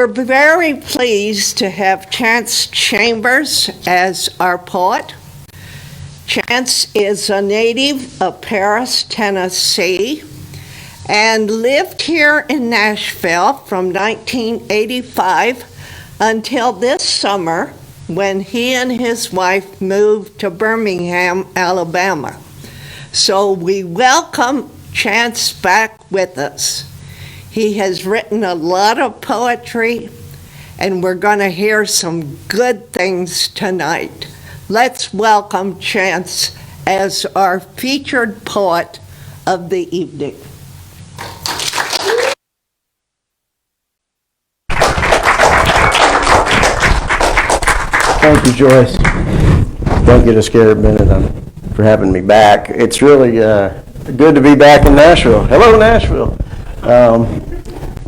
We're very pleased to have Chance Chambers as our poet. Chance is a native of Paris, Tennessee, and lived here in Nashville from 1985 until this summer when he and his wife moved to Birmingham, Alabama. So we welcome Chance back with us. He has written a lot of poetry, and we're going to hear some good things tonight. Let's welcome Chance as our featured poet of the evening. Thank you, Joyce. Don't get us scared, Bennett, for having me back. It's really good to be back in Nashville. Hello, Nashville.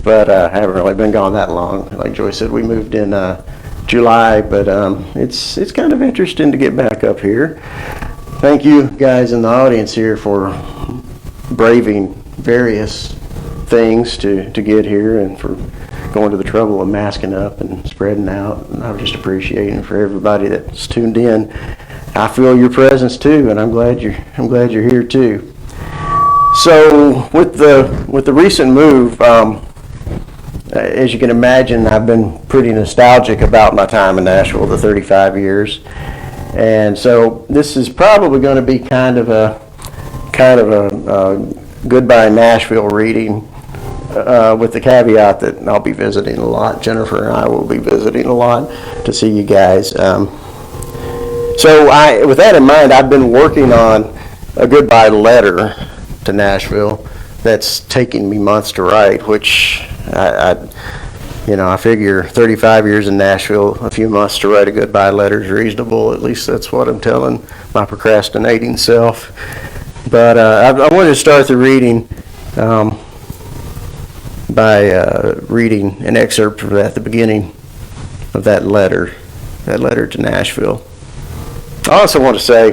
But I haven't really been gone that long. Like Joyce said, we moved in July, but it's kind of interesting to get back up here. Thank you guys in the audience here for braving various things to get here and for going to the trouble of masking up and spreading out. And I'm just appreciating for everybody that's tuned in. I feel your presence too, and I'm glad you're here too. So with the recent move, as you can imagine, I've been pretty nostalgic about my time in Nashville, the 35 years, and so this is probably going to be kind of a goodbye Nashville reading. With the caveat that I'll be visiting a lot. Jennifer and I will be visiting a lot to see you guys. So with that in mind, I've been working on a goodbye letter to Nashville that's taking me months to write, which I figure 35 years in Nashville, a few months to write a goodbye letter is reasonable. At least that's what I'm telling my procrastinating self. But I wanted to start the reading by reading an excerpt from at the beginning of that letter to Nashville. I also want to say,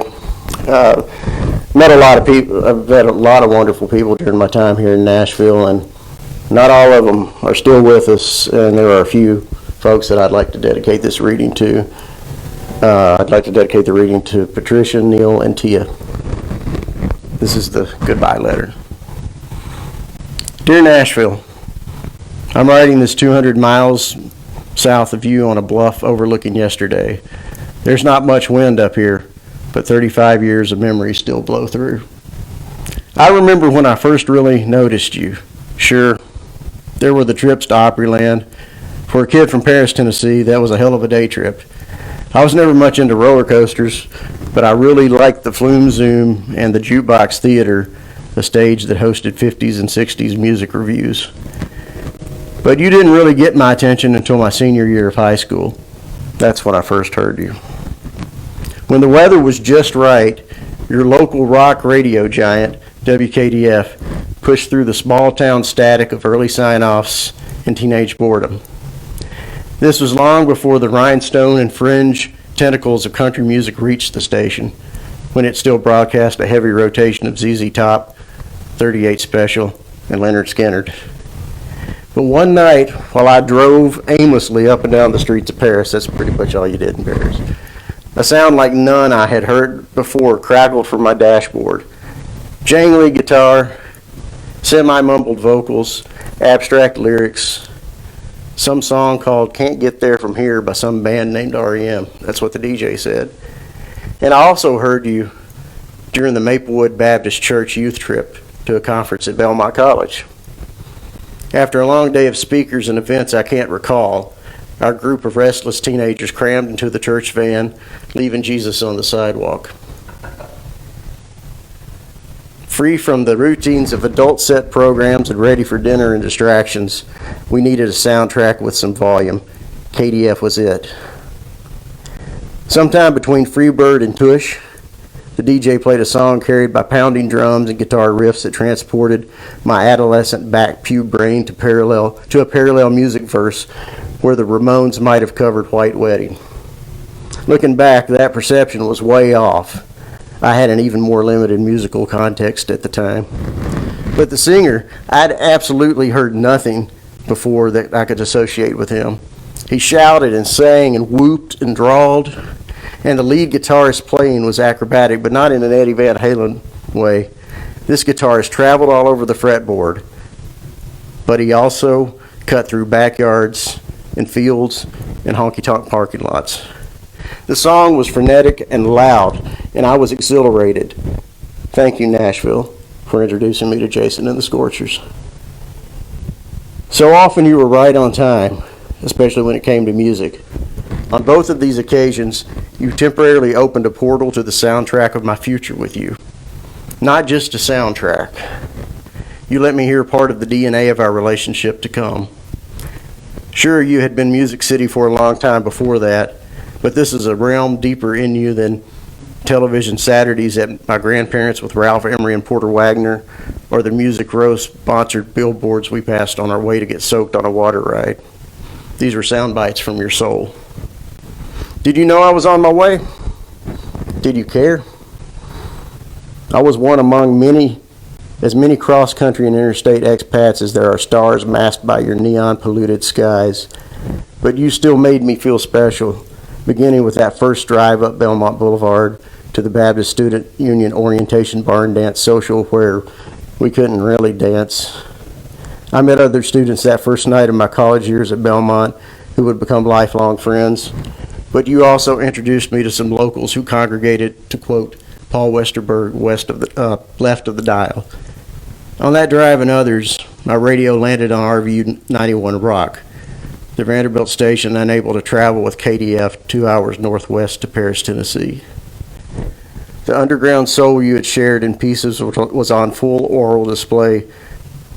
met a lot of people. I've met a lot of wonderful people during my time here in Nashville, and not all of them are still with us, and there are a few folks that I'd like to dedicate this reading to. I'd like to dedicate the reading to Patricia, Neil, and Tia. This is the goodbye letter. Dear Nashville, I'm writing this 200 miles south of you on a bluff overlooking yesterday. There's not much wind up here, but 35 years of memories still blow through. I remember when I first really noticed you. Sure, there were the trips to Opryland. For a kid from Paris, Tennessee, that was a hell of a day trip. I was never much into roller coasters, but I really liked the Flume Zoom and the Jukebox Theater, the stage that hosted 50s and 60s music reviews. But you didn't really get my attention until my senior year of high school. That's when I first heard you. When the weather was just right, your local rock radio giant, WKDF, pushed through the small town static of early sign-offs and teenage boredom. This was long before the rhinestone and fringe tentacles of country music reached the station, when it still broadcast a heavy rotation of ZZ Top, 38 Special, and Leonard Skinner. But one night, while I drove aimlessly up and down the streets of Paris, that's pretty much all you did in Paris, a sound like none I had heard before crackled from my dashboard. Jangly guitar, semi-mumbled vocals, abstract lyrics, some song called Can't Get There From Here by some band named REM. That's what the DJ said. And I also heard you during the Maplewood Baptist Church youth trip to a conference at Belmont College. After a long day of speakers and events I can't recall, our group of restless teenagers crammed into the church van, leaving Jesus on the sidewalk. Free from the routines of adult set programs and ready for dinner and distractions, we needed a soundtrack with some volume. KDF was it. Sometime between Freebird and Tush, the DJ played a song carried by pounding drums and guitar riffs that transported my adolescent back pew brain to a parallel music verse where the Ramones might have covered White Wedding. Looking back, that perception was way off. I had an even more limited musical context at the time. But the singer, I'd absolutely heard nothing before that I could associate with him. He shouted and sang and whooped and drawled, and the lead guitarist's playing was acrobatic, but not in an Eddie Van Halen way. This guitarist traveled all over the fretboard, but he also cut through backyards and fields and honky-tonk parking lots. The song was frenetic and loud, and I was exhilarated. Thank you, Nashville, for introducing me to Jason and the Scorchers. So often you were right on time, especially when it came to music. On both of these occasions, you temporarily opened a portal to the soundtrack of my future with you. Not just a soundtrack. You let me hear part of the DNA of our relationship to come. Sure, you had been Music City for a long time before that, but this is a realm deeper in you than television Saturdays at my grandparents' with Ralph Emery and Porter Wagner, or the Music Row sponsored billboards we passed on our way to get soaked on a water ride. These were sound bites from your soul. Did you know I was on my way? Did you care? I was one among as many cross-country and interstate expats as there are stars masked by your neon-polluted skies. But you still made me feel special, beginning with that first drive up Belmont Boulevard to the Baptist Student Union Orientation Barn Dance Social where we couldn't really dance. I met other students that first night of my college years at Belmont who would become lifelong friends, but you also introduced me to some locals who congregated, to quote Paul Westerberg, left of the dial. On that drive and others, my radio landed on RVU 91 Rock, the Vanderbilt station unable to travel with KDF 2 hours northwest to Paris, Tennessee. The underground soul you had shared in pieces was on full oral display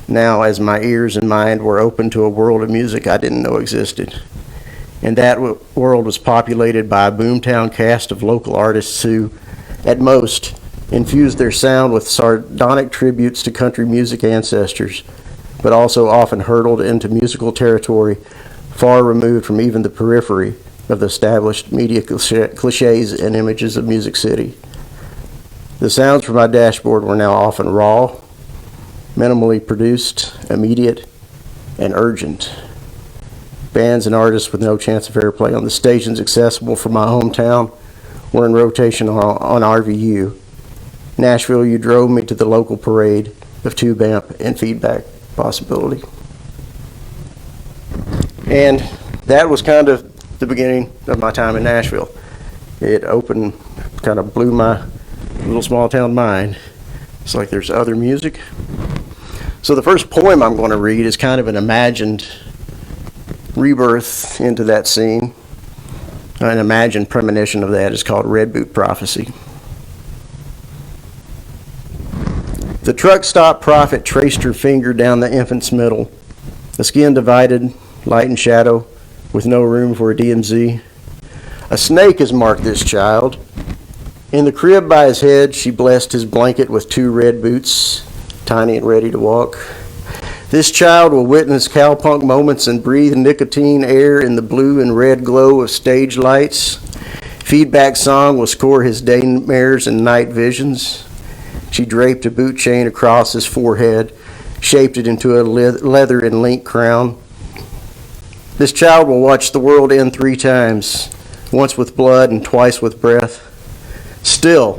now as my ears and mind were open to a world of music I didn't know existed. And that world was populated by a boomtown cast of local artists who, at most, infused their sound with sardonic tributes to country music ancestors, but also often hurtled into musical territory far removed from even the periphery of the established media cliches and images of Music City. The sounds from my dashboard were now often raw, minimally produced, immediate, and urgent. Bands and artists with no chance of airplay on the stations accessible from my hometown were in rotation on RVU. Nashville, you drove me to the local parade of tube amp and feedback possibility. And that was kind of the beginning of my time in Nashville. It opened, kind of blew my little small town mind. It's like there's other music. So the first poem I'm going to read is kind of an imagined rebirth into that scene. An imagined premonition of that is called Red Boot Prophecy. The truck stop prophet traced her finger down the infant's middle, the skin divided, light and shadow, with no room for a DMZ. A snake has marked this child. In the crib by his head, she blessed his blanket with 2 red boots, tiny and ready to walk. This child will witness cowpunk moments and breathe nicotine air in the blue and red glow of stage lights. Feedback song will score his daymares and night visions. She draped a boot chain across his forehead, shaped it into a leather and link crown. This child will watch the world end 3 times, once with blood and twice with breath. Still,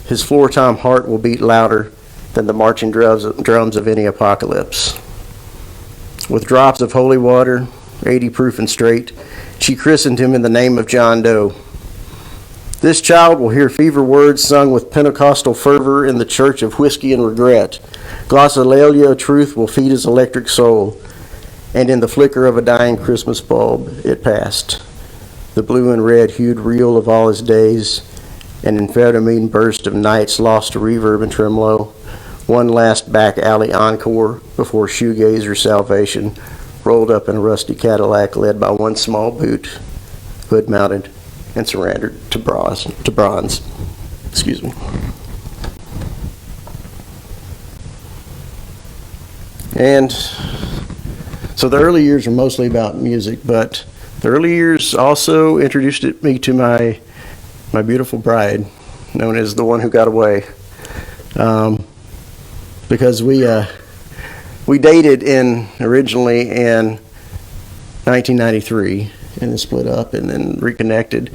his floor-tom heart will beat louder than the marching drums of any apocalypse. With drops of holy water, 80 proof and straight, she christened him in the name of John Doe. This child will hear fever words sung with Pentecostal fervor in the church of whiskey and regret. Glossolalia truth will feed his electric soul, and in the flicker of a dying Christmas bulb, it passed. The blue and red hued reel of all his days, an amphetamine burst of nights lost to reverb and tremolo, one last back alley encore before shoegazer salvation rolled up in a rusty Cadillac led by one small boot, hood mounted and surrendered to bronze. Excuse me. And so the early years are mostly about music, but the early years also introduced me to my beautiful bride, known as the one who got away. Because we We dated originally in 1993 and then split up and then reconnected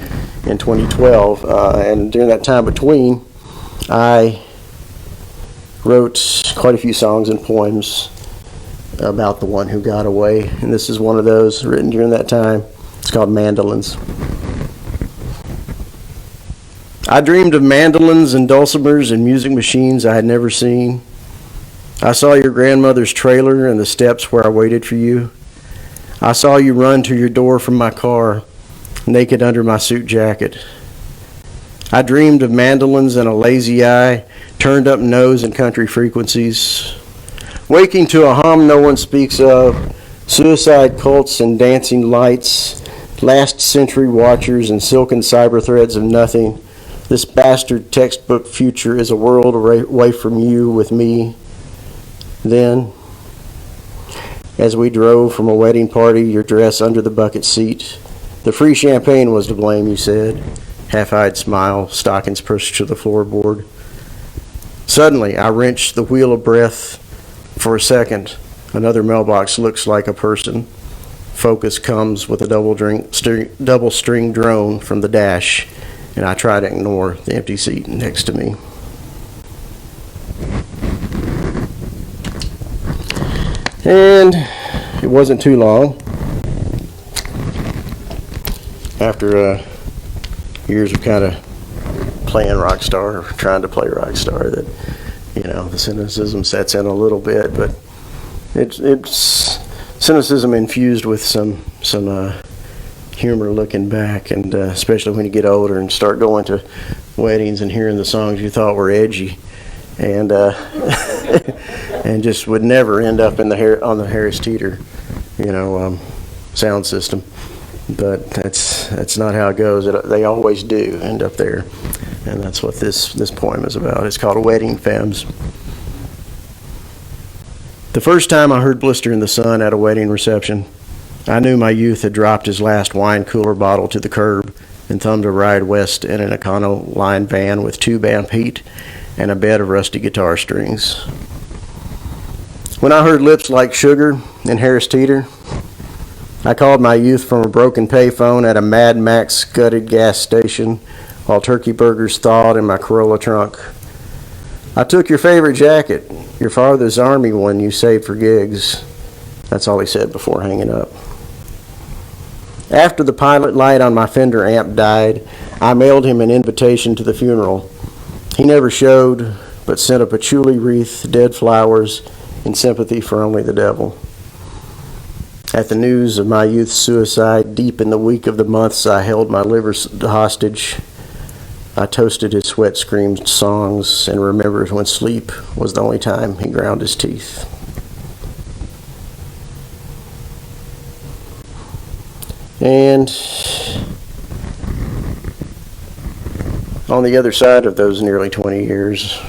in 2012. And during that time between, I wrote quite a few songs and poems about the one who got away. And this is one of those written during that time. It's called Mandolins. I dreamed of mandolins and dulcimers and music machines I had never seen. I saw your grandmother's trailer and the steps where I waited for you. I saw you run to your door from my car, naked under my suit jacket. I dreamed of mandolins and a lazy eye, turned up nose and country frequencies. Waking to a hum no one speaks of, suicide cults and dancing lights, last century watchers and silken cyber threads of nothing. This bastard textbook future is a world away from you with me. Then, as we drove from a wedding party, your dress under the bucket seat, the free champagne was to blame, you said. Half-eyed smile, stockings pushed to the floorboard. Suddenly, I wrenched the wheel of breath. For a second, another mailbox looks like a person. Focus comes with a double string drone from the dash, and I try to ignore the empty seat next to me. And it wasn't too long after years of kind of playing rock star, or trying to play rock star, that, you know, the cynicism sets in a little bit, but it's cynicism infused with some humor looking back, and especially when you get older and start going to weddings and hearing the songs you thought were edgy, and and just would never end up on the Harris Teeter, sound system. But that's not how it goes. They always do end up there, and that's what this poem is about. It's called Wedding Femmes. The first time I heard Blister in the Sun at a wedding reception, I knew my youth had dropped his last wine cooler bottle to the curb and thumbed a ride west in an Econoline van with 2-amp heat and a bed of rusty guitar strings. When I heard Lips Like Sugar in Harris Teeter, I called my youth from a broken payphone at a Mad Max gutted gas station while turkey burgers thawed in my Corolla trunk. I took your favorite jacket, your father's army one you saved for gigs. That's all he said before hanging up. After the pilot light on my Fender amp died, I mailed him an invitation to the funeral. He never showed, but sent a patchouli wreath, dead flowers, and sympathy for only the devil. At the news of my youth's suicide, deep in the week of the months I held my liver hostage, I toasted his sweat-screamed songs and remembered when sleep was the only time he ground his teeth. And on the other side of those nearly 20 years,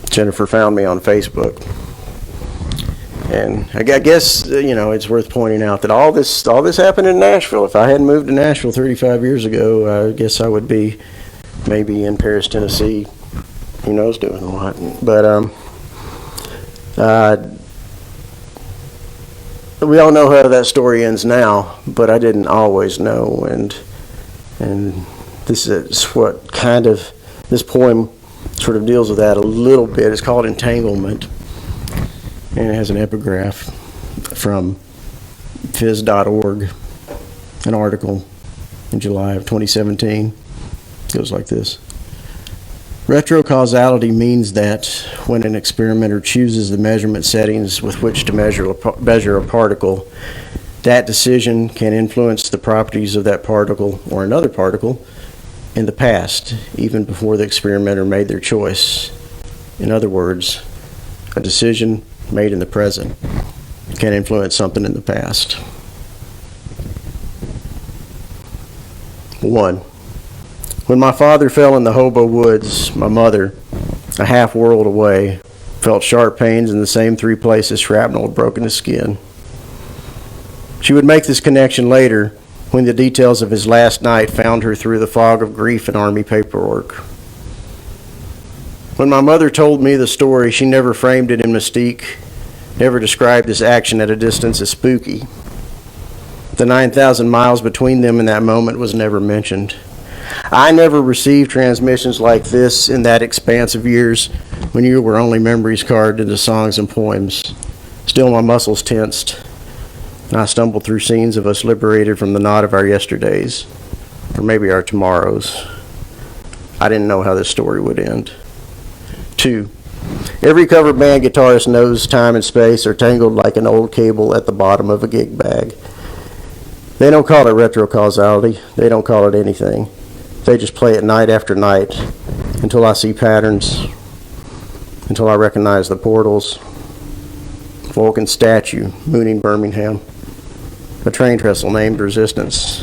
Jennifer found me on Facebook. And I guess, it's worth pointing out that all this happened in Nashville. If I hadn't moved to Nashville 35 years ago, I guess I would be maybe in Paris, Tennessee, who knows, doing what. But we all know how that story ends now, but I didn't always know, and this is what this poem sort of deals with that a little bit. It's called Entanglement, and it has an epigraph from phys.org, an article in July of 2017. It goes like this. Retro-causality means that when an experimenter chooses the measurement settings with which to measure a particle, that decision can influence the properties of that particle or another particle in the past, even before the experimenter made their choice. In other words, a decision made in the present can influence something in the past. 1. When my father fell in the hobo woods, my mother, a half world away, felt sharp pains in the same 3 places shrapnel had broken his skin. She would make this connection later when the details of his last night found her through the fog of grief and army paperwork. When my mother told me the story, she never framed it in mystique, never described this action at a distance as spooky. The 9,000 miles between them in that moment was never mentioned. I never received transmissions like this in that expanse of years when you were only memories carved into songs and poems. Still, my muscles tensed, and I stumbled through scenes of us liberated from the knot of our yesterdays, or maybe our tomorrows. I didn't know how this story would end. 2. Every cover band guitarist knows time and space are tangled like an old cable at the bottom of a gig bag. They don't call it retro causality. They don't call it anything. They just play it night after night until I see patterns, until I recognize the portals. Vulcan's statue, mooning Birmingham. A train trestle named Resistance.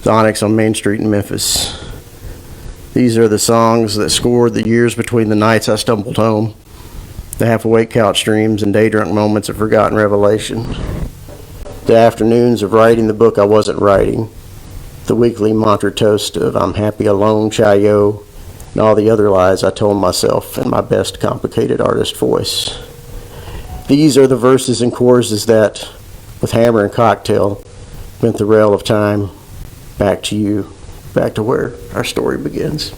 The Onyx on Main Street in Memphis. These are the songs that scored the years between the nights I stumbled home, the half-awake couch dreams and day-drunk moments of forgotten revelation, the afternoons of writing the book I wasn't writing, the weekly mantra toast of I'm happy alone, Chayo, and all the other lies I told myself in my best complicated artist voice. These are the verses and choruses that, with hammer and cocktail, bent the rail of time back to you, back to where our story begins.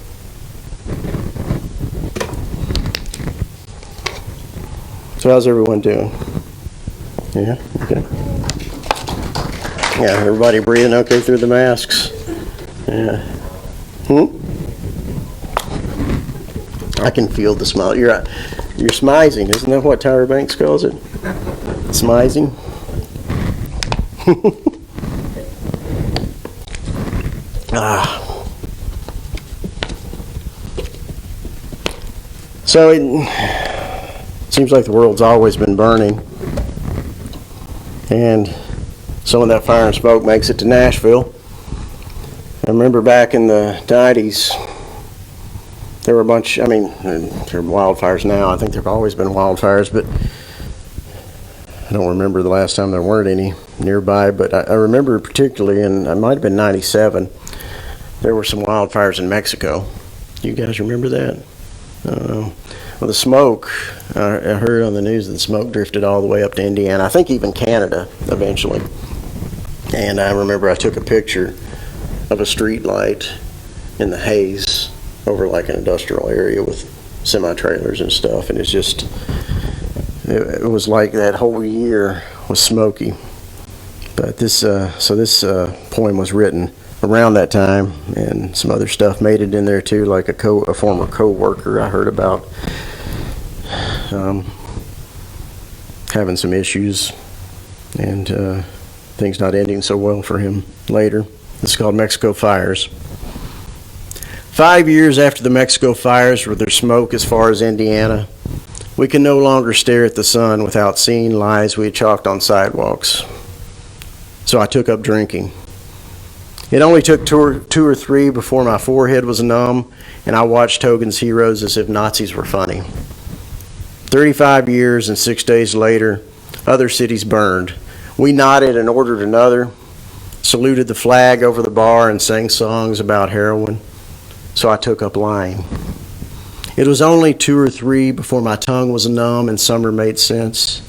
So how's everyone doing? Yeah, okay. Yeah, everybody breathing okay through the masks? Yeah. I can feel the smile. You're smizing, isn't that what Tyra Banks calls it? Smizing? So it seems like the world's always been burning, and some of that fire and smoke makes it to Nashville. I remember back in the 90s, there were a bunch, there are wildfires now. I think there have always been wildfires, but I don't remember the last time there weren't any nearby. But I remember particularly, and it might have been 97, there were some wildfires in Mexico. You guys remember that? Well, the smoke, I heard on the news that the smoke drifted all the way up to Indiana, I think even Canada eventually. And I remember I took a picture of a street light in the haze over like an industrial area with semi-trailers and stuff, and it's just, it was like that whole year was smoky. But this poem was written around that time, and some other stuff made it in there too, like a former co-worker I heard about having some issues and things not ending so well for him later. It's called Mexico Fires. 5 years after the Mexico fires, with their smoke as far as Indiana, we can no longer stare at the sun without seeing lies we had chalked on sidewalks. So I took up drinking. It only took two or three before my forehead was numb, and I watched Hogan's Heroes as if Nazis were funny. 35 years and 6 days later, other cities burned. We nodded and ordered another, saluted the flag over the bar, and sang songs about heroin. So I took up lying. It was only 2 or 3 before my tongue was numb and summer made sense.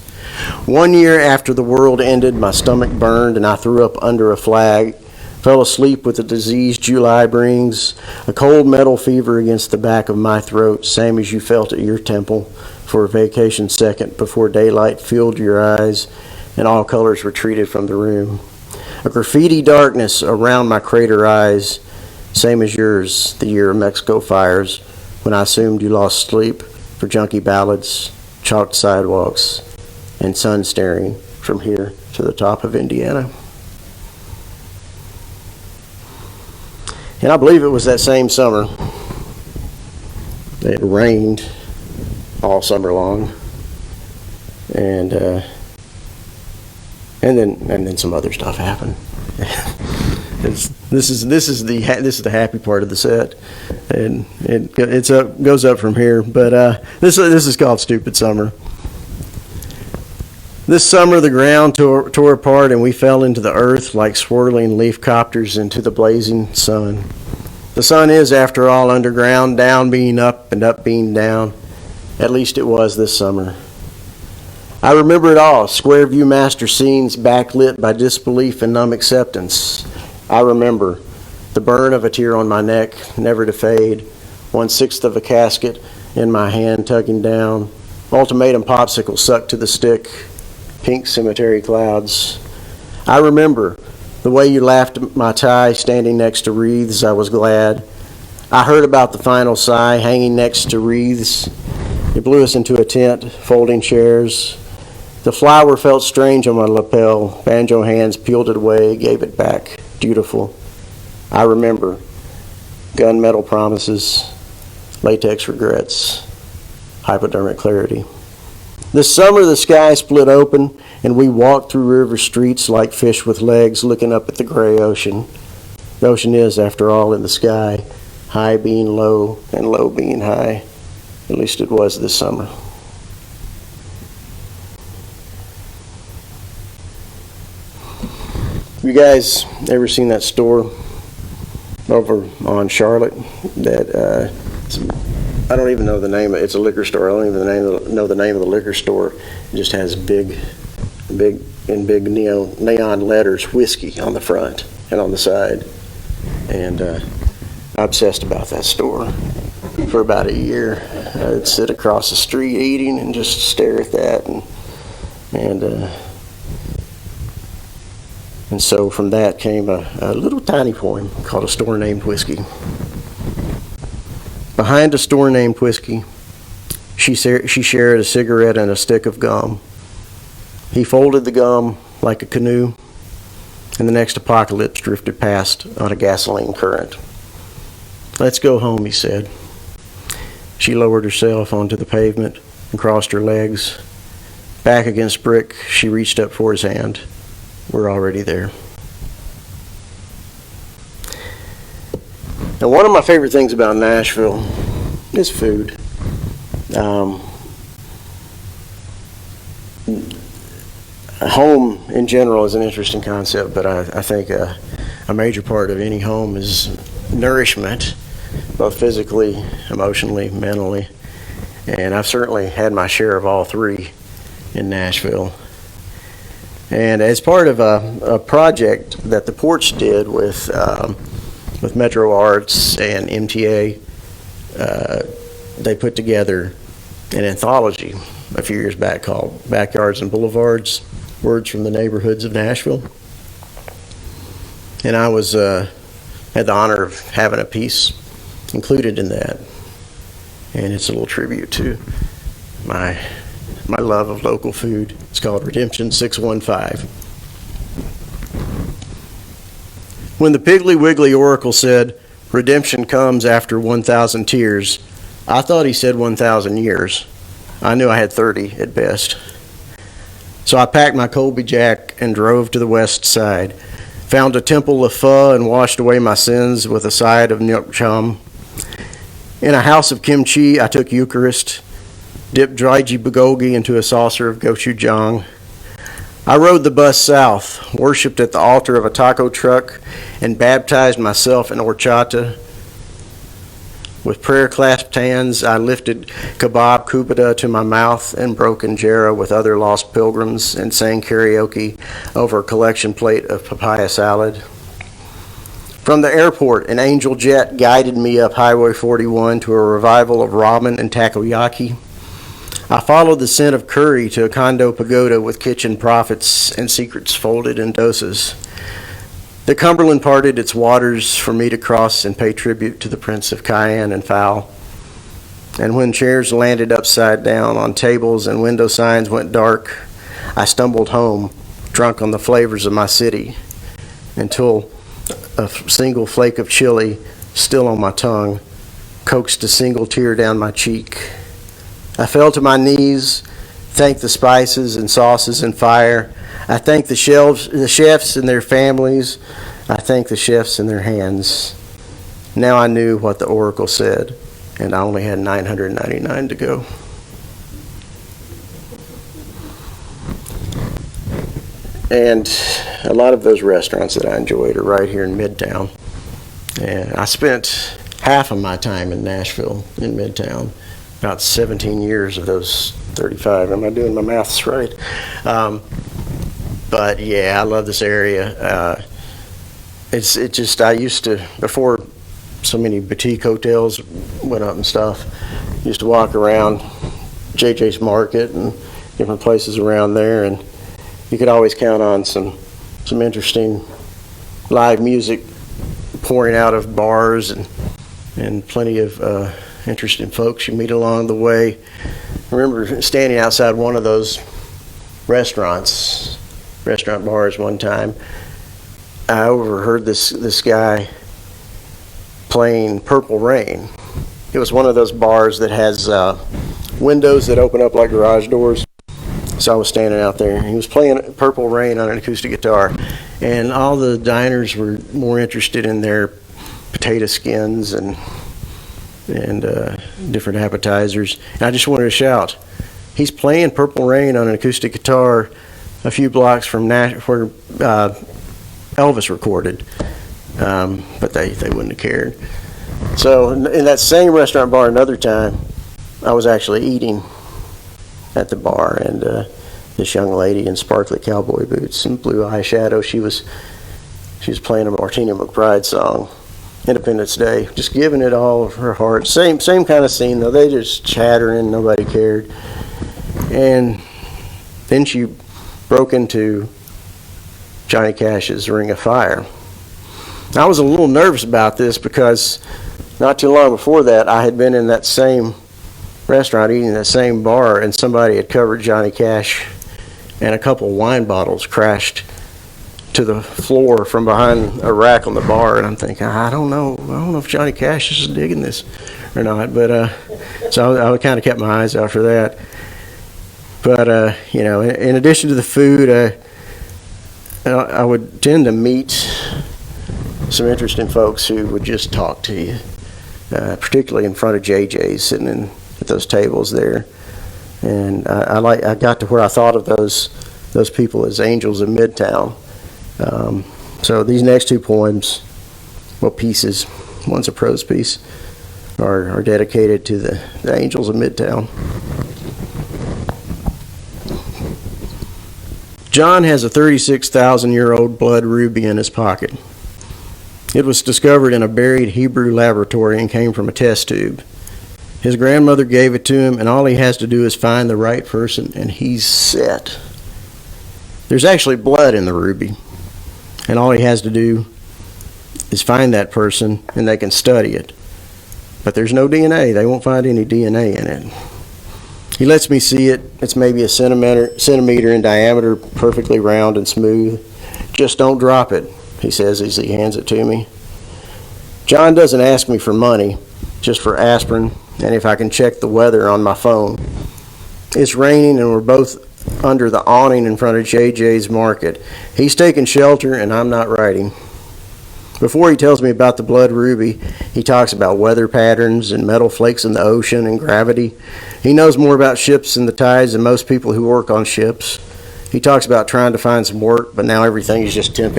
1 year after the world ended, my stomach burned and I threw up under a flag, fell asleep with the disease July brings, a cold metal fever against the back of my throat, same as you felt at your temple for a vacation second before daylight filled your eyes and all colors retreated from the room. A graffiti darkness around my crater eyes, same as yours the year of Mexico fires, when I assumed you lost sleep for junkie ballads, chalked sidewalks, and sun staring from here to the top of Indiana. And I believe it was that same summer. It rained all summer long, and then some other stuff happened. This is the happy part of the set, and it goes up from here. But this is called Stupid Summer. This summer the ground tore apart and we fell into the earth like swirling leaf copters into the blazing sun. The sun is, after all, underground, down being up and up being down. At least it was this summer. I remember it all, square view master scenes backlit by disbelief and numb acceptance. I remember the burn of a tear on my neck, never to fade, 1/6 of a casket in my hand tugging down, ultimatum popsicle sucked to the stick, pink cemetery clouds. I remember the way you laughed at my tie standing next to wreaths. I was glad. I heard about the final sigh hanging next to wreaths. You blew us into a tent, folding chairs. The flower felt strange on my lapel. Banjo hands peeled it away, gave it back. Beautiful. I remember gunmetal promises, latex regrets, hypodermic clarity. This summer the sky split open and we walked through river streets like fish with legs looking up at the gray ocean. The ocean is, after all, in the sky, high being low and low being high. At least it was this summer. You guys ever seen that store over on Charlotte that I don't even know the name of it. It's a liquor store. I don't even know the name of the liquor store. It just has big neon letters, whiskey on the front and on the side. And I'm obsessed about that store for about a year. I'd sit across the street eating and just stare at that. And so from that came a little tiny poem called A Store Named Whiskey. Behind a store named Whiskey, she shared a cigarette and a stick of gum. He folded the gum like a canoe, and the next apocalypse drifted past on a gasoline current. Let's go home, he said. She lowered herself onto the pavement and crossed her legs. Back against brick, she reached up for his hand. We're already there. Now, one of my favorite things about Nashville is food. Home in general is an interesting concept, but I think a major part of any home is nourishment, both physically, emotionally, mentally. And I've certainly had my share of all three in Nashville. And as part of a project that the Porch did with Metro Arts and MTA, they put together an anthology a few years back called Backyards and Boulevards, Words from the Neighborhoods of Nashville. And I had the honor of having a piece included in that. And it's a little tribute to my love of local food. It's called Redemption 615. When the Piggly Wiggly Oracle said, redemption comes after 1,000 tears, I thought he said 1,000 years. I knew I had 30 at best. So I packed my Colby Jack and drove to the west side, found a temple of pho and washed away my sins with a side of nyuk chum. In a house of kimchi, I took Eucharist, dipped draiji bulgogi into a saucer of gochujang. I rode the bus south, worshipped at the altar of a taco truck, and baptized myself in horchata. With prayer-clasped hands, I lifted kebab kupita to my mouth and broke injera with other lost pilgrims and sang karaoke over a collection plate of papaya salad. From the airport, an angel jet guided me up Highway 41 to a revival of ramen and takoyaki. I followed the scent of curry to a condo pagoda with kitchen prophets and secrets folded in doses. The Cumberland parted its waters for me to cross and pay tribute to the Prince of Cayenne and Foul. And when chairs landed upside down on tables and window signs went dark, I stumbled home, drunk on the flavors of my city, until a single flake of chili, still on my tongue, coaxed a single tear down my cheek. I fell to my knees, thanked the spices and sauces and fire. I thanked the chefs and their families. I thanked the chefs and their hands. Now I knew what the oracle said, and I only had 999 to go. And a lot of those restaurants that I enjoyed are right here in Midtown. And I spent half of my time in Nashville, in Midtown, about 17 years of those 35. Am I doing my maths right? But yeah, I love this area. I used to, before so many boutique hotels went up and stuff, used to walk around JJ's Market and different places around there, and you could always count on some interesting live music pouring out of bars and plenty of interesting folks you meet along the way. I remember standing outside one of those restaurant bars one time. I overheard this guy playing Purple Rain. It was one of those bars that has windows that open up like garage doors. So I was standing out there, and he was playing Purple Rain on an acoustic guitar, and all the diners were more interested in their potato skins and different appetizers. And I just wanted to shout, he's playing Purple Rain on an acoustic guitar a few blocks from where Elvis recorded, but they wouldn't have cared. So in that same restaurant bar another time, I was actually eating at the bar, and this young lady in sparkly cowboy boots and blue eyeshadow, she was playing a Martina McBride song, Independence Day, just giving it all of her heart. Same kind of scene though. They just chattering, nobody cared. And then she broke into Johnny Cash's Ring of Fire. I was a little nervous about this because not too long before that, I had been in that same restaurant eating that same bar, and somebody had covered Johnny Cash, and a couple wine bottles crashed to the floor from behind a rack on the bar. And I'm thinking, I don't know if Johnny Cash is digging this or not. But so I kind of kept my eyes out for that. But in addition to the food, I would tend to meet some interesting folks who would just talk to you, particularly in front of JJ's, sitting at those tables there. And I got to where I thought of those people as angels of Midtown. So these next two poems, pieces, one's a prose piece, are dedicated to the angels of Midtown. John has a 36,000-year-old blood ruby in his pocket. It was discovered in a buried Hebrew laboratory and came from a test tube. His grandmother gave it to him, and all he has to do is find the right person, and he's set. There's actually blood in the ruby, and all he has to do is find that person, and they can study it. But there's no DNA. They won't find any DNA in it. He lets me see it. It's maybe a centimeter in diameter, perfectly round and smooth. Just don't drop it, he says as he hands it to me. John doesn't ask me for money, just for aspirin, and if I can check the weather on my phone. It's raining, and we're both under the awning in front of JJ's Market. He's taking shelter, and I'm not writing. Before he tells me about the blood ruby, he talks about weather patterns and metal flakes in the ocean and gravity. He knows more about ships and the tides than most people who work on ships. He talks about trying to find some work, but now everything is just temp.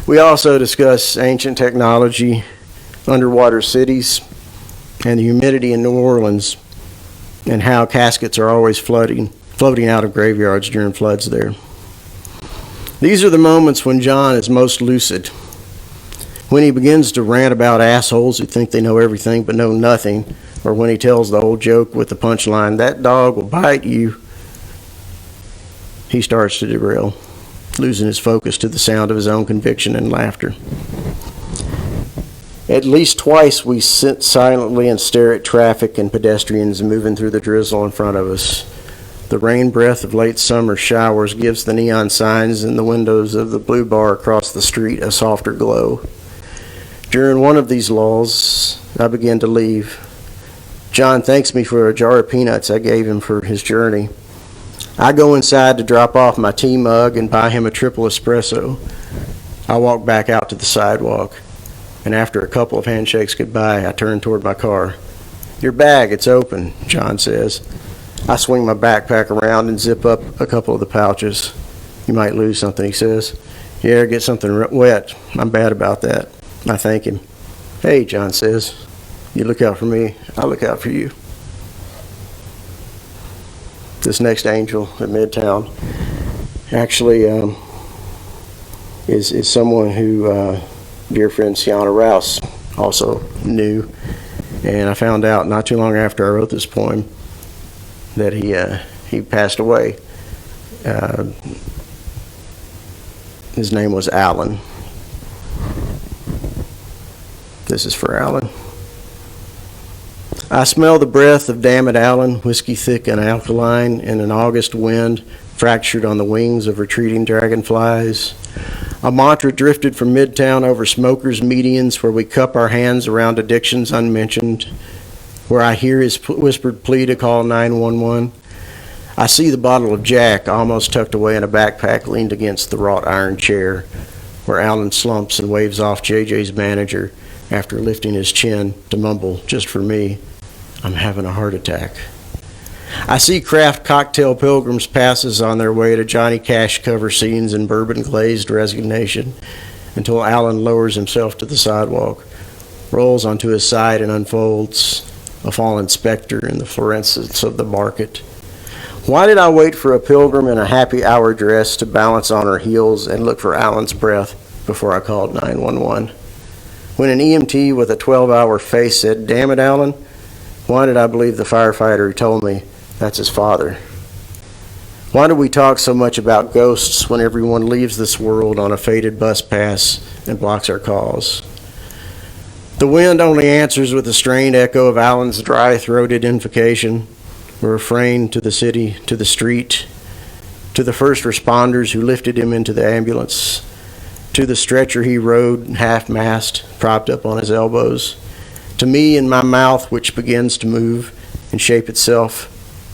We also discuss ancient technology, underwater cities, and the humidity in New Orleans, and how caskets are always floating out of graveyards during floods there. These are the moments when John is most lucid. When he begins to rant about assholes who think they know everything but know nothing, or when he tells the old joke with the punchline, "That dog will bite you," he starts to derail, losing his focus to the sound of his own conviction and laughter. At least twice we sit silently and stare at traffic and pedestrians moving through the drizzle in front of us. The rain breath of late summer showers gives the neon signs in the windows of the Blue Bar across the street a softer glow. During one of these lulls, I begin to leave. John thanks me for a jar of peanuts I gave him for his journey. I go inside to drop off my tea mug and buy him a triple espresso. I walk back out to the sidewalk, and after a couple of handshakes goodbye, I turn toward my car. "Your bag, it's open," John says. I swing my backpack around and zip up a couple of the pouches. You might lose something, he says. You ever get something wet? I'm bad about that. I thank him. Hey, John says, you look out for me, I look out for you. This next angel at Midtown actually is someone who dear friend Sienna Rouse also knew. And I found out not too long after I wrote this poem that he passed away. His name was Alan. This is for Alan. I smell the breath of damn it Alan, whiskey thick and alkaline, in an August wind fractured on the wings of retreating dragonflies. A mantra drifted from Midtown over smokers' medians where we cup our hands around addictions unmentioned, where I hear his whispered plea to call 911. I see the bottle of Jack almost tucked away in a backpack leaned against the wrought iron chair, where Alan slumps and waves off JJ's manager after lifting his chin to mumble, just for me, I'm having a heart attack. I see craft cocktail pilgrims passes on their way to Johnny Cash cover scenes in bourbon-glazed resignation until Alan lowers himself to the sidewalk, rolls onto his side and unfolds, a fallen specter in the fluorescence of the market. Why did I wait for a pilgrim in a happy hour dress to balance on her heels and look for Alan's breath before I called 911? When an EMT with a 12-hour face said, damn it, Alan, why did I believe the firefighter who told me that's his father? Why do we talk so much about ghosts when everyone leaves this world on a faded bus pass and blocks our calls? The wind only answers with a strained echo of Alan's dry-throated invocation, a refrain to the city, to the street, to the first responders who lifted him into the ambulance, to the stretcher he rode half-mast, propped up on his elbows, to me in my mouth which begins to move and shape itself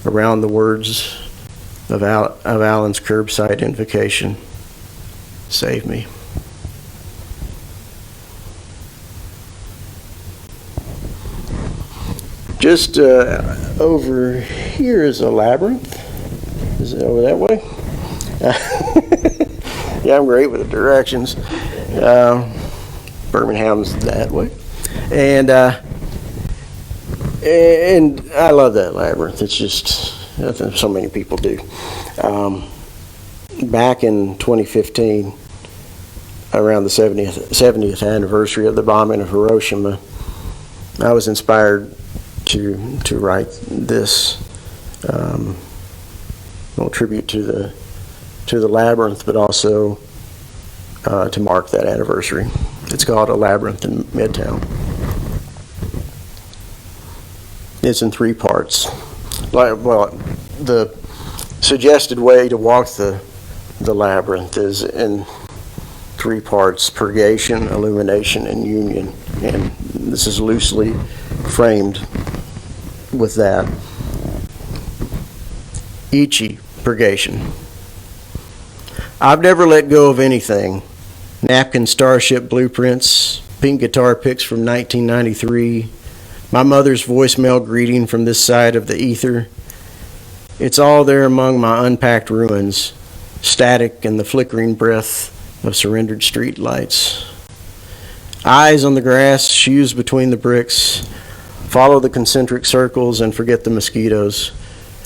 around the words of Alan's curbside invocation. Save me. Just over here is a labyrinth. Is it over that way? Yeah, I'm great with the directions. Birmingham's that way. And I love that labyrinth. It's just, so many people do. Back in 2015, around the 70th anniversary of the bombing of Hiroshima, I was inspired to write this little tribute to the labyrinth, but also to mark that anniversary. It's called A Labyrinth in Midtown. It's in 3 parts. Well, the suggested way to walk the labyrinth is in 3 parts: purgation, illumination, and union. And this is loosely framed with that. Ichi, purgation. I've never let go of anything. Napkin starship blueprints, pink guitar picks from 1993, my mother's voicemail greeting from this side of the ether. It's all there among my unpacked ruins, static in the flickering breath of surrendered street lights. Eyes on the grass, shoes between the bricks. Follow the concentric circles and forget the mosquitoes.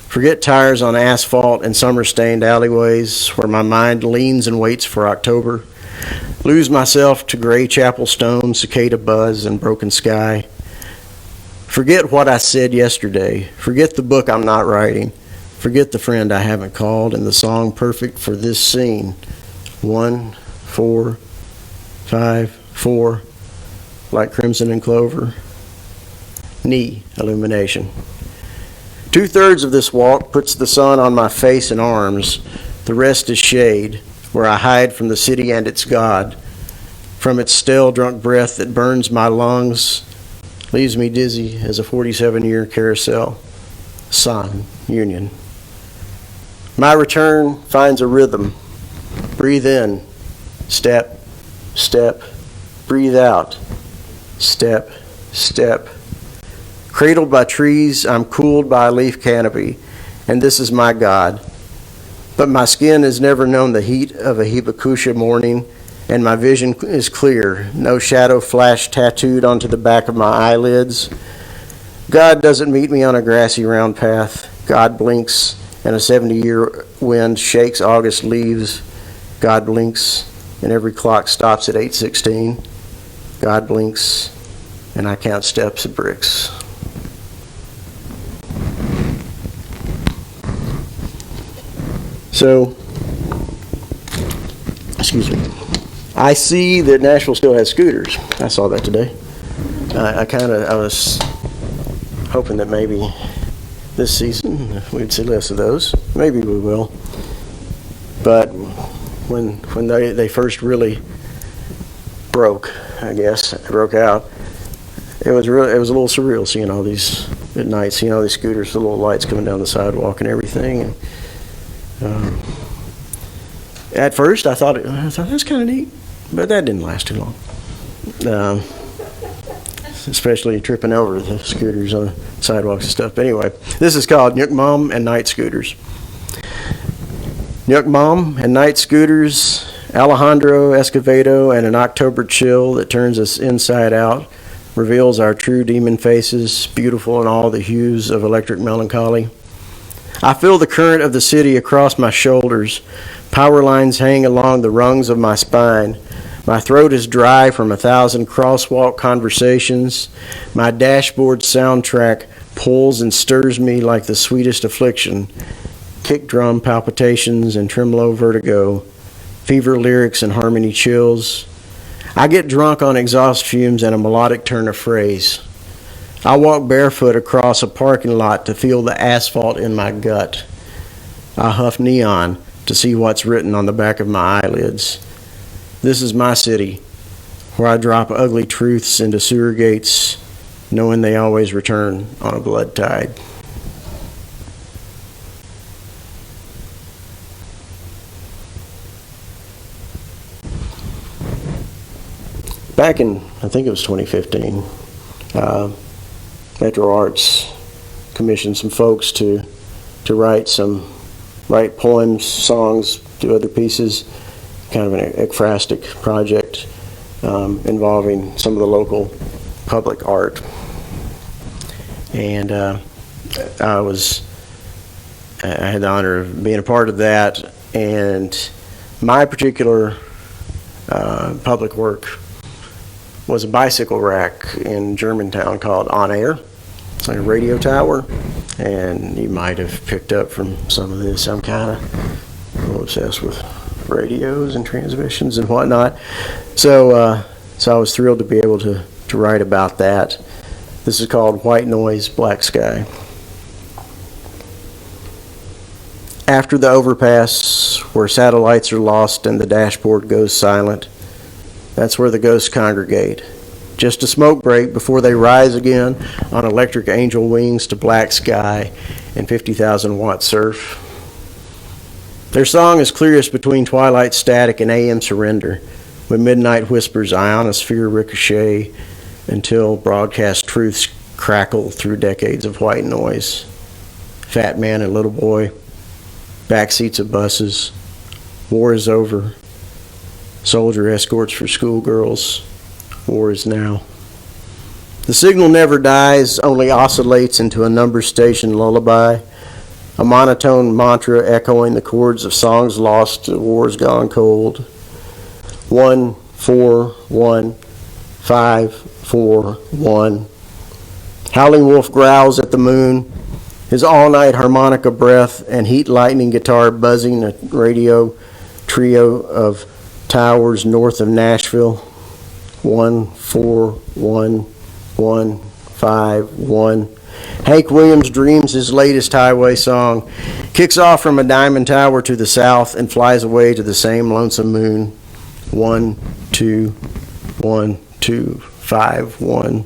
Forget tires on asphalt and summer-stained alleyways where my mind leans and waits for October. Lose myself to gray chapel stone, cicada buzz, and broken sky. Forget what I said yesterday. Forget the book I'm not writing. Forget the friend I haven't called and the song perfect for this scene. 1, 4, 5, 4, like crimson and clover. Knee illumination. 2/3 of this walk puts the sun on my face and arms. The rest is shade, where I hide from the city and its God, from its stale drunk breath that burns my lungs, leaves me dizzy as a 47-year carousel. Sun, union. My return finds a rhythm. Breathe in, step, step. Breathe out, step, step. Cradled by trees, I'm cooled by a leaf canopy, and this is my God. But my skin has never known the heat of a hibakusha morning, and my vision is clear. No shadow flash tattooed onto the back of my eyelids. God doesn't meet me on a grassy round path. God blinks, and a 70-year wind shakes August leaves. God blinks, and every clock stops at 8:16. God blinks, and I count steps of bricks. So, excuse me. I see that Nashville still has scooters. I saw that today. I was hoping that maybe this season we'd see less of those. Maybe we will. But when they first really broke out, it was a little surreal seeing all these at night, seeing all these scooters, the little lights coming down the sidewalk and everything. And, at first, I thought that's kind of neat, but that didn't last too long. Especially tripping over the scooters on sidewalks and stuff. But anyway, this is called Nyuk Mom and Night Scooters. Nyuk Mom and Night Scooters, Alejandro Escovedo, and an October chill that turns us inside out, reveals our true demon faces, beautiful in all the hues of electric melancholy. I feel the current of the city across my shoulders. Power lines hang along the rungs of my spine. My throat is dry from 1,000 crosswalk conversations. My dashboard soundtrack pulls and stirs me like the sweetest affliction. Kick drum palpitations and tremolo vertigo. Fever lyrics and harmony chills. I get drunk on exhaust fumes and a melodic turn of phrase. I walk barefoot across a parking lot to feel the asphalt in my gut. I huff neon to see what's written on the back of my eyelids. This is my city, where I drop ugly truths into sewer gates, knowing they always return on a blood tide. Back in, I think it was 2015, Metro Arts commissioned some folks to write poems, songs, do other pieces, kind of an ekphrastic project involving some of the local public art. And I had the honor of being a part of that, and my particular public work was a bicycle rack in Germantown called On Air. It's like a radio tower, and you might have picked up from some of this. I'm kind of a little obsessed with radios and transmissions and whatnot. So I was thrilled to be able to write about that. This is called White Noise, Black Sky. After the overpass, where satellites are lost and the dashboard goes silent, that's where the ghosts congregate. Just a smoke break before they rise again on electric angel wings to black sky and 50,000 watt surf. Their song is clearest between twilight static and AM surrender, when midnight whispers ionosphere ricochet until broadcast truths crackle through decades of white noise. Fat man and little boy, backseats of buses, war is over. Soldier escorts for schoolgirls. War is now. The signal never dies, only oscillates into a number station lullaby, a monotone mantra echoing the chords of songs lost to wars gone cold. 1, 4, 1, 5, 4, 1. Howling wolf growls at the moon, his all-night harmonica breath and heat lightning guitar buzzing a radio trio of towers north of Nashville. 1, 4, 1, 1, 5, 1. Hank Williams dreams his latest highway song, kicks off from a diamond tower to the south and flies away to the same lonesome moon. 1, 2, 1, 2, 5, 1.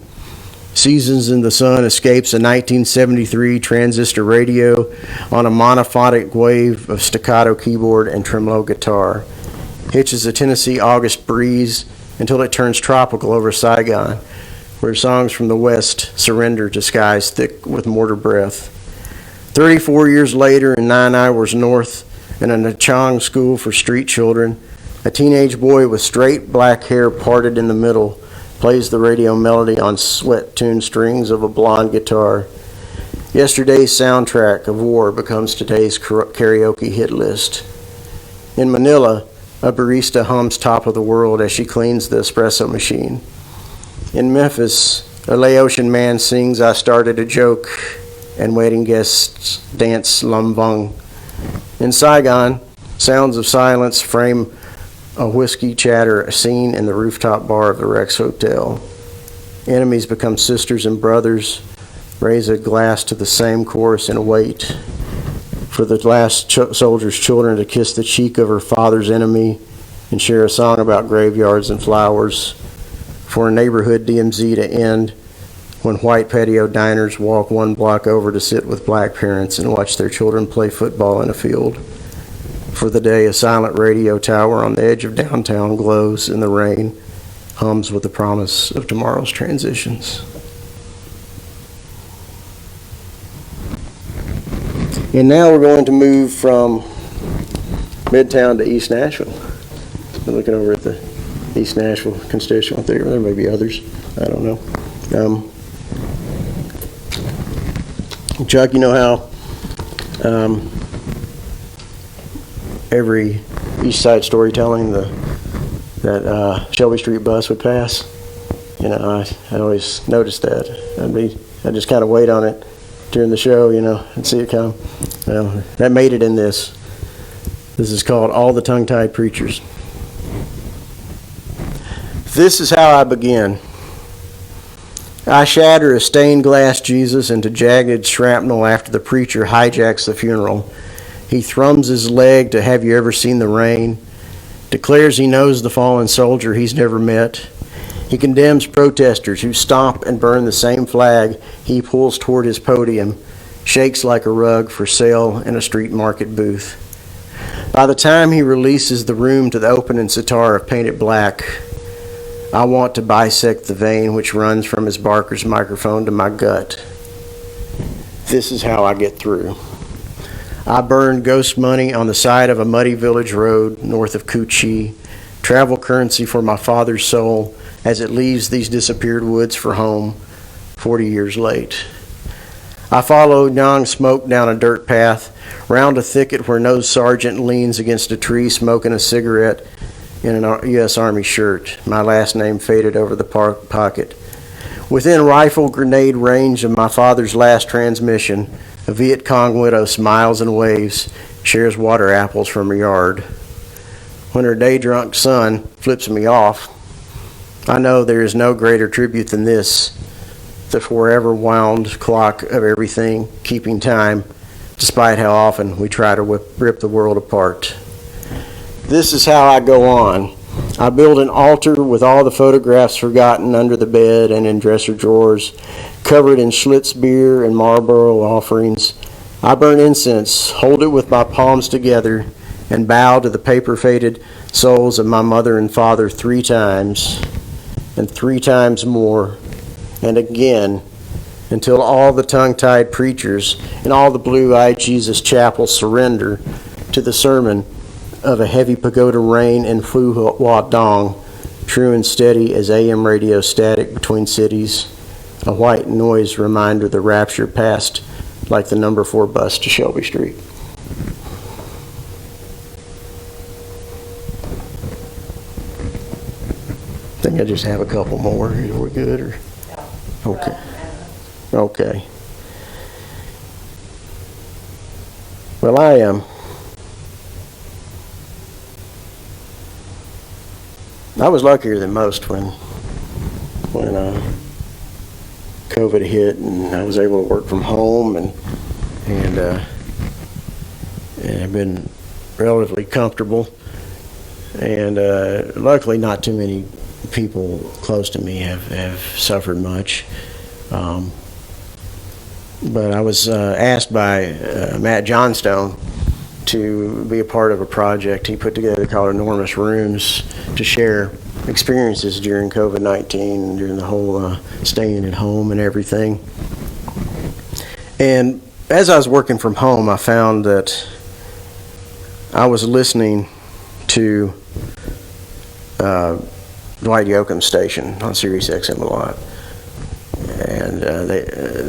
Seasons in the Sun escapes a 1973 transistor radio on a monophonic wave of staccato keyboard and tremolo guitar. Hitches a Tennessee August breeze until it turns tropical over Saigon, where songs from the West surrender to skies thick with mortar breath. 34 years later and 9 hours north, in a Nachang school for street children, a teenage boy with straight black hair parted in the middle plays the radio melody on sweat-tuned strings of a blonde guitar. Yesterday's soundtrack of war becomes today's karaoke hit list. In Manila, a barista hums Top of the World as she cleans the espresso machine. In Memphis, a Laotian man sings I Started a Joke, and waiting guests dance Lumbung. In Saigon, sounds of silence frame a whiskey chatter scene in the rooftop bar of the Rex Hotel. Enemies become sisters and brothers, raise a glass to the same chorus and wait for the last soldier's children to kiss the cheek of her father's enemy and share a song about graveyards and flowers, for a neighborhood DMZ to end when white patio diners walk one block over to sit with black parents and watch their children play football in a field. For the day a silent radio tower on the edge of downtown glows in the rain, hums with the promise of tomorrow's transitions. And now we're going to move from Midtown to East Nashville. I'm looking over at the East Nashville constituent there. There may be others. I don't know. Chuck, you know how every East Side storytelling that Shelby Street bus would pass? You know, I always noticed that. I just kind of wait on it during the show, you know, and see it come. Well, that made it in this. This is called All the Tongue-Tied Preachers. This is how I begin. I shatter a stained glass Jesus into jagged shrapnel after the preacher hijacks the funeral. He thrums his leg to Have You Ever Seen the Rain? Declares he knows the fallen soldier he's never met. He condemns protesters who stomp and burn the same flag he pulls toward his podium, shakes like a rug for sale in a street market booth. By the time he releases the room to the opening sitar of Painted Black, I want to bisect the vein which runs from his Barker's microphone to my gut. This is how I get through. I burn ghost money on the side of a muddy village road north of Coochee, travel currency for my father's soul as it leaves these disappeared woods for home 40 years late. I follow young smoke down a dirt path, round a thicket where no sergeant leans against a tree smoking a cigarette in an U.S. Army shirt, my last name faded over the pocket. Within rifle grenade range of my father's last transmission, a Viet Cong widow smiles and waves, shares water apples from her yard. When her day-drunk son flips me off, I know there is no greater tribute than this, the forever wound clock of everything, keeping time, despite how often we try to rip the world apart. This is how I go on. I build an altar with all the photographs forgotten under the bed and in dresser drawers, covered in Schlitz beer and Marlboro offerings. I burn incense, hold it with my palms together, and bow to the paper-faded souls of my mother and father 3 times, and 3 times more, and again, until all the tongue-tied preachers and all the blue-eyed Jesus chapels surrender to the sermon of a heavy pagoda rain in Phu Wat Dong, true and steady as AM radio static between cities, a white noise reminder the rapture passed like the number 4 bus to Shelby Street. I think I just have a couple more. Are we good? Or? Okay. Okay. Well, I am. I was luckier than most when COVID hit and I was able to work from home and I've been relatively comfortable, and luckily not too many people close to me have suffered much. But I was asked by Matt Johnstone to be a part of a project he put together called Enormous Rooms to share experiences during COVID-19 and during the whole staying at home and everything. And as I was working from home, I found that I was listening to Dwight Yoakam's station on Sirius XM a lot. And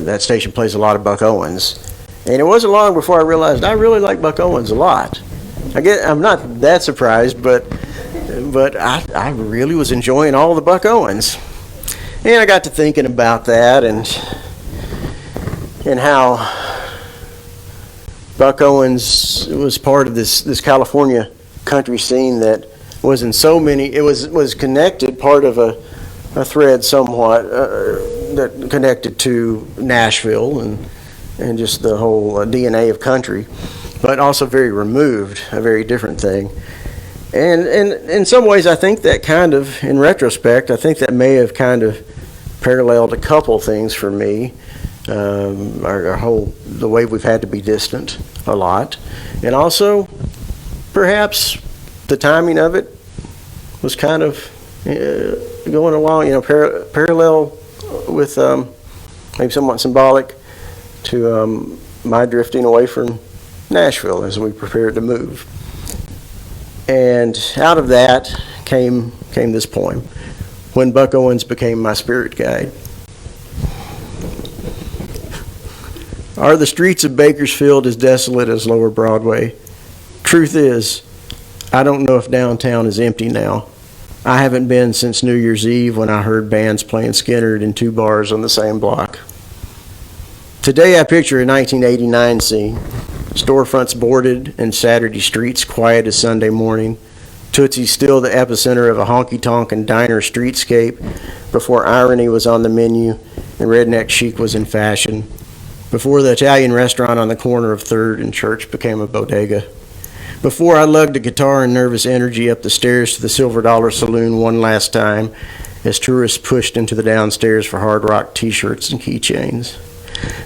that station plays a lot of Buck Owens. And it wasn't long before I realized I really like Buck Owens a lot. I'm not that surprised, but I really was enjoying all the Buck Owens. And I got to thinking about that and how Buck Owens was part of this California country scene that was in so many, it was connected, part of a thread somewhat that connected to Nashville and just the whole DNA of country, but also very removed, a very different thing. And in some ways, I think that kind of, in retrospect, I think that may have kind of paralleled a couple things for me. The way we've had to be distant a lot. And also, perhaps the timing of it was kind of going along, parallel with maybe somewhat symbolic to my drifting away from Nashville as we prepared to move. And out of that came this poem, When Buck Owens Became My Spirit Guide. Are the streets of Bakersfield as desolate as Lower Broadway? Truth is, I don't know if downtown is empty now. I haven't been since New Year's Eve when I heard bands playing Skinner in 2 bars on the same block. Today I picture a 1989 scene. Storefronts boarded and Saturday streets quiet as Sunday morning. Tootsie's still the epicenter of a honky-tonk and diner streetscape before irony was on the menu and redneck chic was in fashion. Before the Italian restaurant on the corner of 3rd and Church became a bodega. Before I lugged a guitar and nervous energy up the stairs to the Silver Dollar Saloon one last time as tourists pushed into the downstairs for hard rock t-shirts and keychains.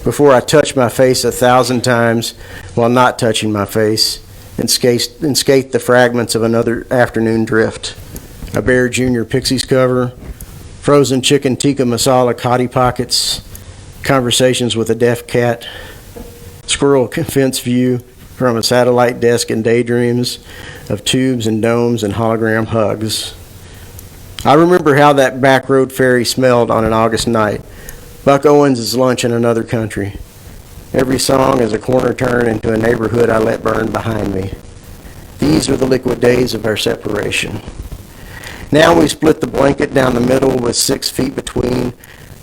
Before I touched my face 1,000 times while not touching my face and skate the fragments of another afternoon drift. A Bear Jr. Pixies cover, frozen chicken tikka masala Cotti pockets, conversations with a deaf cat, squirrel fence view from a satellite desk and daydreams of tubes and domes and hologram hugs. I remember how that back road ferry smelled on an August night. Buck Owens' lunch in another country. Every song is a corner turn into a neighborhood I let burn behind me. These are the liquid days of our separation. Now we split the blanket down the middle with 6 feet between,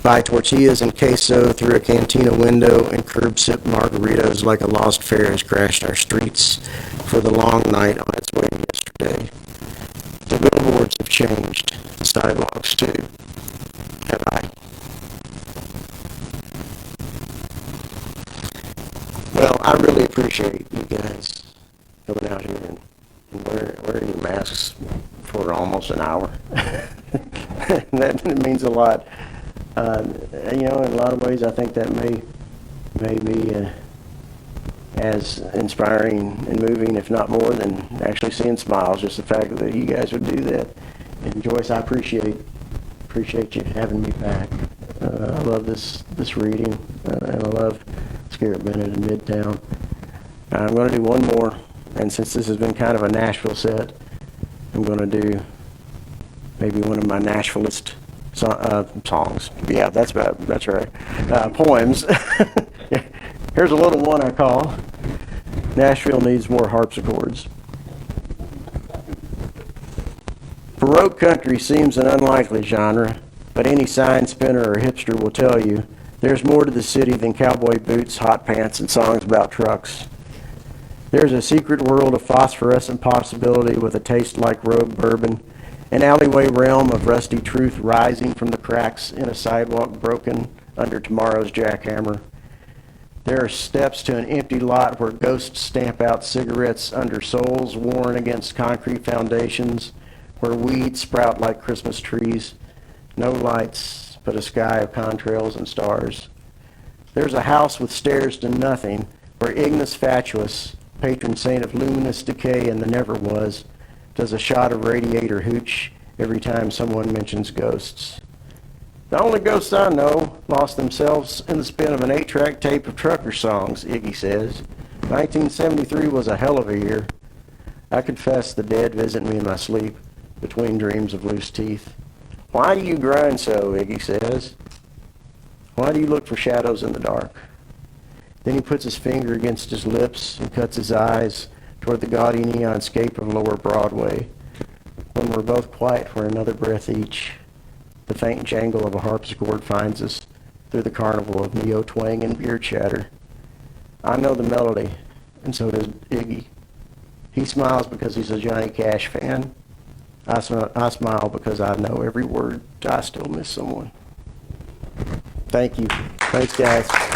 buy tortillas and queso through a cantina window and curb-sip margaritas like a lost fair has crashed our streets for the long night on its way yesterday. The billboards have changed, the sidewalks too. Have I? Well, I really appreciate you guys coming out here and wearing your masks for almost an hour. That means a lot. In a lot of ways, I think that may be as inspiring and moving, if not more, than actually seeing smiles. Just the fact that you guys would do that. And Joyce, I appreciate you having me back. I love this reading, and I love Scarritt, Bennett, and Midtown. I'm going to do one more, and since this has been kind of a Nashville set, I'm going to do maybe one of my Nashvilleist songs. Yeah, that's right. Poems. Here's a little one I call Nashville Needs More Harpsichords. Baroque country seems an unlikely genre, but any sign spinner or hipster will tell you there's more to the city than cowboy boots, hot pants, and songs about trucks. There's a secret world of phosphorescent possibility with a taste like rogue bourbon, an alleyway realm of rusty truth rising from the cracks in a sidewalk broken under tomorrow's jackhammer. There are steps to an empty lot where ghosts stamp out cigarettes under soles worn against concrete foundations, where weeds sprout like Christmas trees. No lights, but a sky of contrails and stars. There's a house with stairs to nothing, where Ignis Fatuus, patron saint of luminous decay and the never was, does a shot of radiator hooch every time someone mentions ghosts. The only ghosts I know lost themselves in the spin of an 8-track tape of trucker songs, Iggy says. 1973 was a hell of a year. I confess the dead visit me in my sleep, between dreams of loose teeth. Why do you grind so, Iggy says. Why do you look for shadows in the dark? Then he puts his finger against his lips and cuts his eyes toward the gaudy neon scape of Lower Broadway. When we're both quiet for another breath each, the faint jangle of a harpsichord finds us through the carnival of neo-twang and beer chatter. I know the melody, and so does Iggy. He smiles because he's a Johnny Cash fan. I smile because I know every word. I still miss someone. Thank you. Thanks, guys.